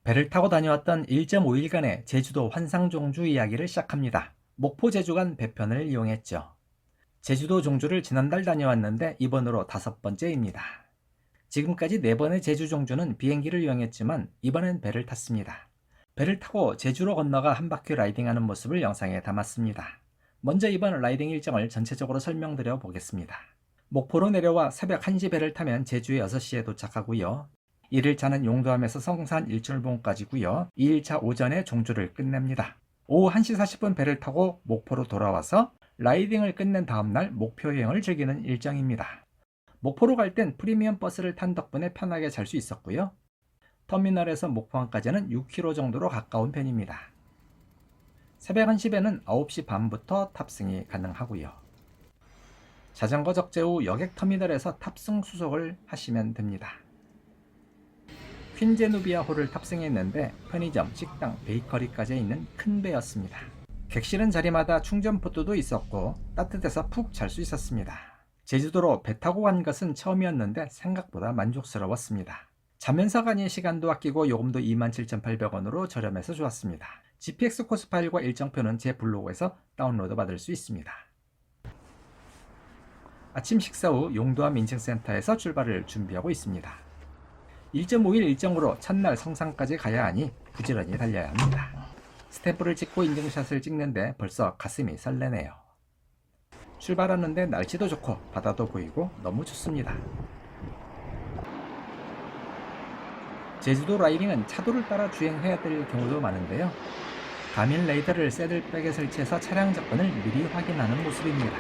배를 타고 다녀왔던 1.5일간의 제주도 환상종주 이야기를 시작합니다. 목포 제주 간 배편을 이용했죠. 제주도 종주를 지난달 다녀왔는데 이번으로 5번째입니다. 지금까지 4번의 제주 종주는 비행기를 이용했지만 이번엔 배를 탔습니다. 배를 타고 제주로 건너가 한 바퀴 라이딩하는 모습을 영상에 담았습니다. 먼저 이번 라이딩 일정을 전체적으로 설명드려 보겠습니다. 목포로 내려와 새벽 1시 배를 타면 제주에 6시에 도착하고요. 1일차는 용두암에서 성산 일출봉까지고요. 2일차 오전에 종주를 끝냅니다. 오후 1시 40분 배를 타고 목포로 돌아와서 라이딩을 끝낸 다음날 목표 여행을 즐기는 일정입니다. 목포로 갈 땐 프리미엄 버스를 탄 덕분에 편하게 잘 수 있었고요. 터미널에서 목포항까지는 6km 정도로 가까운 편입니다. 새벽 1시 배는 9시 반부터 탑승이 가능하고요. 자전거 적재 후 여객터미널에서 탑승 수속을 하시면 됩니다. 퀸제누비아호를 탑승했는데 편의점, 식당, 베이커리까지 있는 큰 배였습니다. 객실은 자리마다 충전 포트도 있었고 따뜻해서 푹 잘 수 있었습니다. 제주도로 배 타고 간 것은 처음이었는데 생각보다 만족스러웠습니다. 자면서 가니 시간도 아끼고 요금도 27,800원으로 저렴해서 좋았습니다. GPX 코스 파일과 일정표는 제 블로그에서 다운로드 받을 수 있습니다. 아침 식사 후 용두암 인증센터에서 출발을 준비하고 있습니다. 1.5일 일정으로 첫날 성산까지 가야 하니 부지런히 달려야 합니다. 스탬프를 찍고 인증샷을 찍는데 벌써 가슴이 설레네요. 출발하는데 날씨도 좋고 바다도 보이고 너무 좋습니다. 제주도 라이딩은 차도를 따라 주행해야 될 경우도 많은데요. 가민 레이더를 새들백에 설치해서 차량 접근을 미리 확인하는 모습입니다.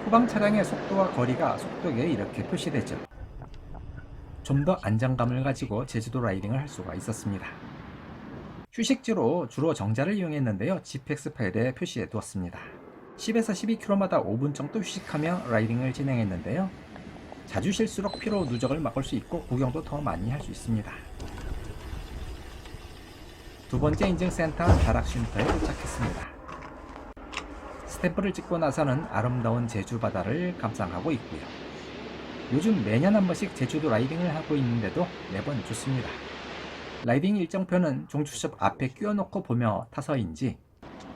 후방 차량의 속도와 거리가 속도계에 이렇게 표시되죠. 좀 더 안정감을 가지고 제주도 라이딩을 할 수가 있었습니다. 휴식지로 주로 정자를 이용했는데요. GPX 파일에 표시해 두었습니다. 10에서 12km마다 5분 정도 휴식하며 라이딩을 진행했는데요. 자주 쉴수록 피로 누적을 막을 수 있고 구경도 더 많이 할 수 있습니다. 두 번째 인증센터 다락쉼터에 도착했습니다. 스탬프를 찍고 나서는 아름다운 제주 바다를 감상하고 있고요. 요즘 매년 한 번씩 제주도 라이딩을 하고 있는데도 매번 좋습니다. 라이딩 일정표는 종주샵 앞에 끼워놓고 보며 타서인지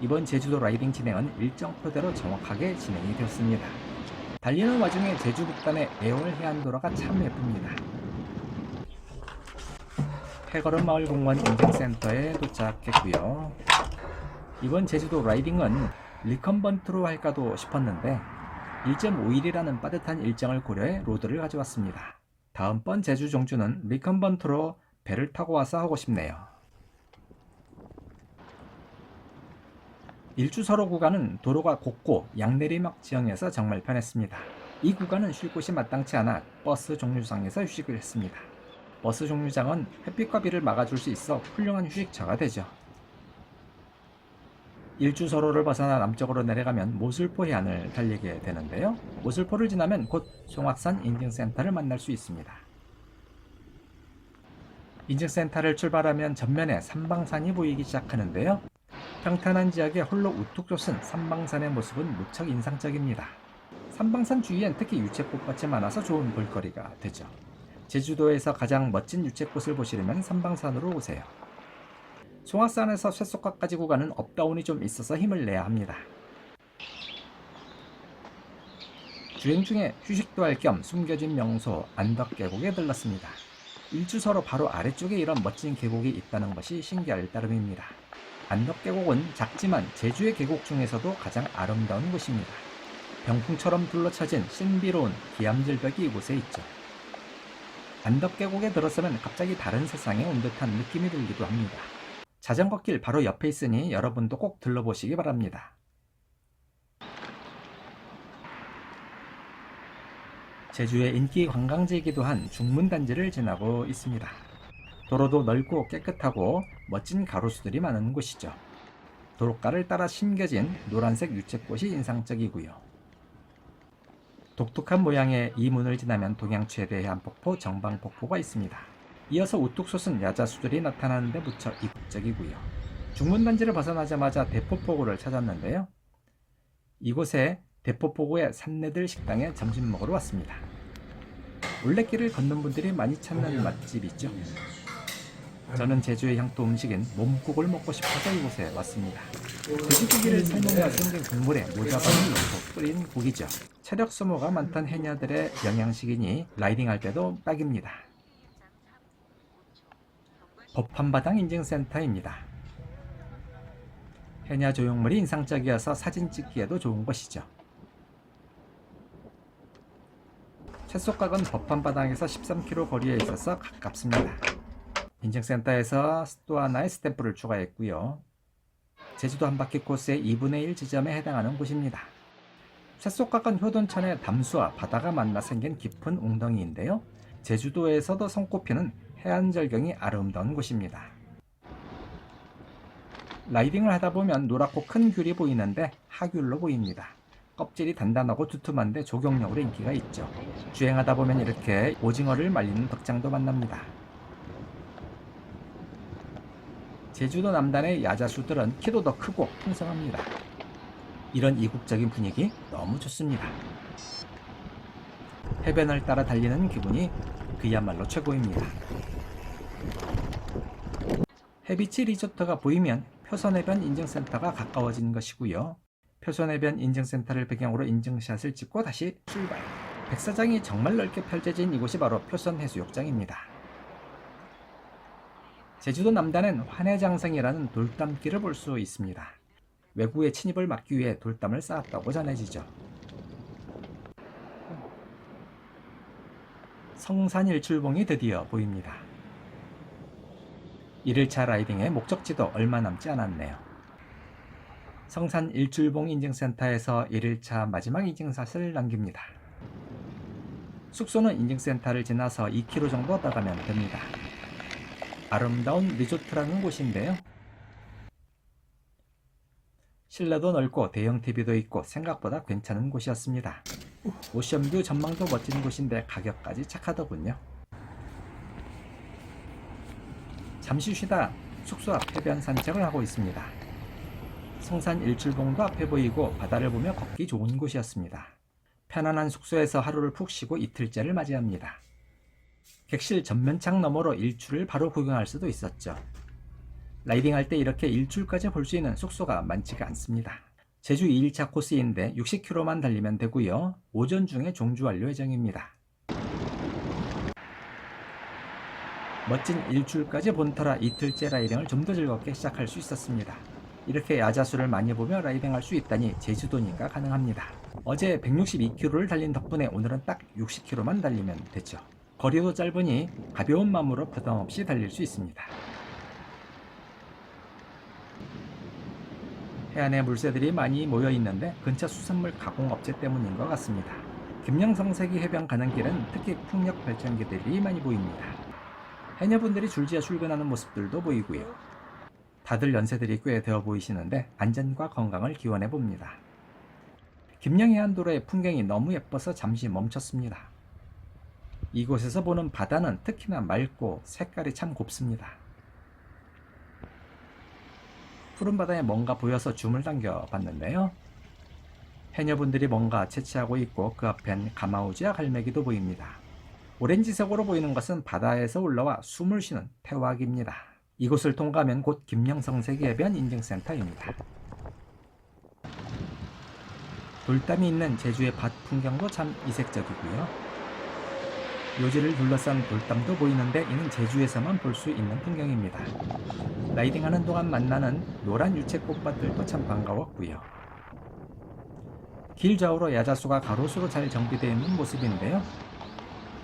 이번 제주도 라이딩 진행은 일정표대로 정확하게 진행이 되었습니다. 달리는 와중에 제주 북단의 애월 해안도로가 참 예쁩니다. 해거름마을공원 인증센터에 도착했고요. 이번 제주도 라이딩은 리컨번트로 할까도 싶었는데 1.5일이라는 빠듯한 일정을 고려해 로드를 가져왔습니다. 다음번 제주 종주는 리컨번트로 배를 타고 와서 하고 싶네요. 일주서로 구간은 도로가 곱고 양내리막 지형에서 정말 편했습니다. 이 구간은 쉴 곳이 마땅치 않아 버스 종류장에서 휴식을 했습니다. 버스 종류장은 햇빛과 비를 막아줄 수 있어 훌륭한 휴식처가 되죠. 일주서로를 벗어나 남쪽으로 내려가면 모술포 해안을 달리게 되는데요. 모술포를 지나면 곧 송악산 인증센터를 만날 수 있습니다. 인증센터를 출발하면 전면에 삼방산이 보이기 시작하는데요. 평탄한 지역에 홀로 우뚝 솟은 삼방산의 모습은 무척 인상적입니다. 삼방산 주위엔 특히 유채꽃밭이 많아서 좋은 볼거리가 되죠. 제주도에서 가장 멋진 유채꽃을 보시려면 삼방산으로 오세요. 송악산에서 쇠속까지 구간은 업다운이 좀 있어서 힘을 내야 합니다. 주행 중에 휴식도 할 겸 숨겨진 명소 안덕계곡에 들렀습니다. 일주서로 바로 아래쪽에 이런 멋진 계곡이 있다는 것이 신기할 따름입니다. 안덕계곡은 작지만 제주의 계곡 중에서도 가장 아름다운 곳입니다. 병풍처럼 둘러쳐진 신비로운 기암절벽이 이곳에 있죠. 안덕계곡에 들어서면 갑자기 다른 세상에 온 듯한 느낌이 들기도 합니다. 자전거길 바로 옆에 있으니 여러분도 꼭 들러보시기 바랍니다. 제주의 인기 관광지이기도 한 중문단지를 지나고 있습니다. 도로도 넓고 깨끗하고 멋진 가로수들이 많은 곳이죠. 도로가를 따라 심겨진 노란색 유채꽃이 인상적이고요. 독특한 모양의 이 문을 지나면 동양 최대 해안폭포 정방폭포가 있습니다. 이어서 우뚝 솟은 야자수들이 나타나는데 무척 이국적이고요. 중문단지를 벗어나자마자 대포포구를 찾았는데요. 이곳에 대포포구의 산내들 식당에 점심 먹으러 왔습니다. 올레길을 걷는 분들이 많이 찾는 맛집이죠. 저는 제주의 향토 음식인 몸국을 먹고 싶어서 이곳에 왔습니다. 돼지고기를 삶으며 생긴 국물에 모자반을 넣고 끓인 국이죠. 체력 소모가 많던 해녀들의 영양식이니 라이딩할 때도 딱입니다. 법한바당 인증센터입니다. 해녀 조형물이 인상적이어서 사진 찍기에도 좋은 곳이죠. 채소각은 법한바당에서 13km 거리에 있어서 가깝습니다. 인증센터에서 또 하나의 스탬프를 추가했고요. 제주도 한바퀴 코스의 2분의 1 지점에 해당하는 곳입니다. 쇠속각은 효돈천의 담수와 바다가 만나 생긴 깊은 웅덩이인데요. 제주도에서도 손꼽히는 해안절경이 아름다운 곳입니다. 라이딩을 하다 보면 노랗고 큰 귤이 보이는데 하귤로 보입니다. 껍질이 단단하고 두툼한데 조경용으로 인기가 있죠. 주행하다 보면 이렇게 오징어를 말리는 덕장도 만납니다. 제주도 남단의 야자수들은 키도 더 크고 풍성합니다. 이런 이국적인 분위기 너무 좋습니다. 해변을 따라 달리는 기분이 그야말로 최고입니다. 해비치 리조트가 보이면 표선해변 인증센터가 가까워진 것이고요. 표선해변 인증센터를 배경으로 인증샷을 찍고 다시 출발. 백사장이 정말 넓게 펼쳐진 이곳이 바로 표선해수욕장입니다. 제주도 남단엔 환해장성이라는 돌담길을 볼 수 있습니다. 외구의 침입을 막기 위해 돌담을 쌓았다고 전해지죠. 성산 일출봉이 드디어 보입니다. 1일차 라이딩의 목적지도 얼마 남지 않았네요. 성산 일출봉 인증센터에서 1일차 마지막 인증샷을 남깁니다. 숙소는 인증센터를 지나서 2km 정도 더 가면 됩니다. 아름다운 리조트라는 곳인데요. 실내도 넓고 대형 TV도 있고 생각보다 괜찮은 곳이었습니다. 오션뷰 전망도 멋진 곳인데 가격까지 착하더군요. 잠시 쉬다 숙소 앞 해변 산책을 하고 있습니다. 성산 일출봉도 앞에 보이고 바다를 보며 걷기 좋은 곳이었습니다. 편안한 숙소에서 하루를 푹 쉬고 이틀째를 맞이합니다. 객실 전면창 너머로 일출을 바로 구경할 수도 있었죠. 라이딩할 때 이렇게 일출까지 볼 수 있는 숙소가 많지가 않습니다. 제주 2일차 코스인데 60km만 달리면 되고요. 오전 중에 종주 완료 예정입니다. 멋진 일출까지 본 터라 이틀째 라이딩을 좀 더 즐겁게 시작할 수 있었습니다. 이렇게 야자수를 많이 보며 라이딩할 수 있다니 제주도니까 가능합니다. 어제 162km를 달린 덕분에 오늘은 딱 60km만 달리면 되죠. 거리도 짧으니 가벼운 마음으로 부담 없이 달릴 수 있습니다. 해안에 물새들이 많이 모여 있는데 근처 수산물 가공업체 때문인 것 같습니다. 김영성세기 해변 가는 길은 특히 풍력 발전기들이 많이 보입니다. 해녀분들이 줄지어 출근하는 모습들도 보이고요. 다들 연세들이 꽤 되어 보이시는데 안전과 건강을 기원해 봅니다. 김영해안도로의 풍경이 너무 예뻐서 잠시 멈췄습니다. 이곳에서 보는 바다는 특히나 맑고 색깔이 참 곱습니다. 푸른 바다에 뭔가 보여서 줌을 당겨 봤는데요. 해녀분들이 뭔가 채취하고 있고 그 앞엔 가마우지와 갈매기도 보입니다. 오렌지색으로 보이는 것은 바다에서 올라와 숨을 쉬는 태화기입니다. 이곳을 통과하면 곧 김영성세기 해변 인증센터입니다. 돌담이 있는 제주의 밭 풍경도 참 이색적이고요. 요지를 둘러싼 돌담도 보이는데 이는 제주에서만 볼 수 있는 풍경입니다. 라이딩하는 동안 만나는 노란 유채꽃밭들도 참 반가웠고요. 길 좌우로 야자수가 가로수로 잘 정비되어 있는 모습인데요.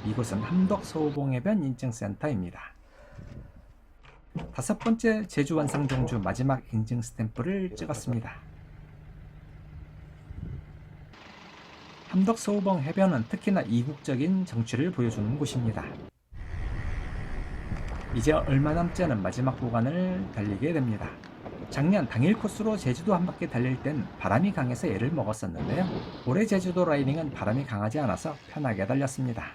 이곳은 함덕서우봉해변 인증센터입니다. 5번째 제주 완상종주 마지막 인증 스탬프를 찍었습니다. 함덕서우봉 해변은 특히나 이국적인 정취를 보여주는 곳입니다. 이제 얼마 남지 않은 마지막 구간을 달리게 됩니다. 작년 당일 코스로 제주도 한 바퀴 달릴 땐 바람이 강해서 애를 먹었었는데요. 올해 제주도 라이딩은 바람이 강하지 않아서 편하게 달렸습니다.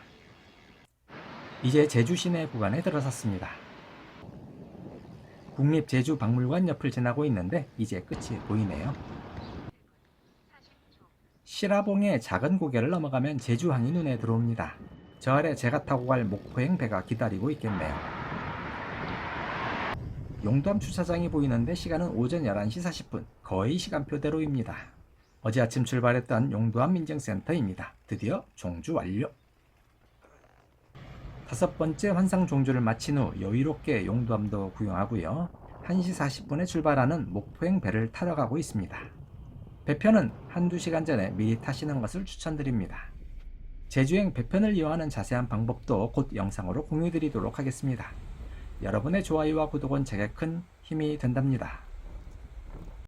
이제 제주 시내 구간에 들어섰습니다. 국립제주박물관 옆을 지나고 있는데 이제 끝이 보이네요. 시라봉의 작은 고개를 넘어가면 제주항이 눈에 들어옵니다. 저 아래 제가 타고 갈 목포행 배가 기다리고 있겠네요. 용두암 주차장이 보이는데 시간은 오전 11시 40분, 거의 시간표대로입니다. 어제 아침 출발했던 용두암 민증센터입니다. 드디어 종주 완료. 5번째 환상 종주를 마친 후 여유롭게 용두암도 구경하고요. 1시 40분에 출발하는 목포행 배를 타러 가고 있습니다. 배편은 한두 시간 전에 미리 타시는 것을 추천드립니다. 제주행 배편을 이용하는 자세한 방법도 곧 영상으로 공유드리도록 하겠습니다. 여러분의 좋아요와 구독은 제게 큰 힘이 된답니다.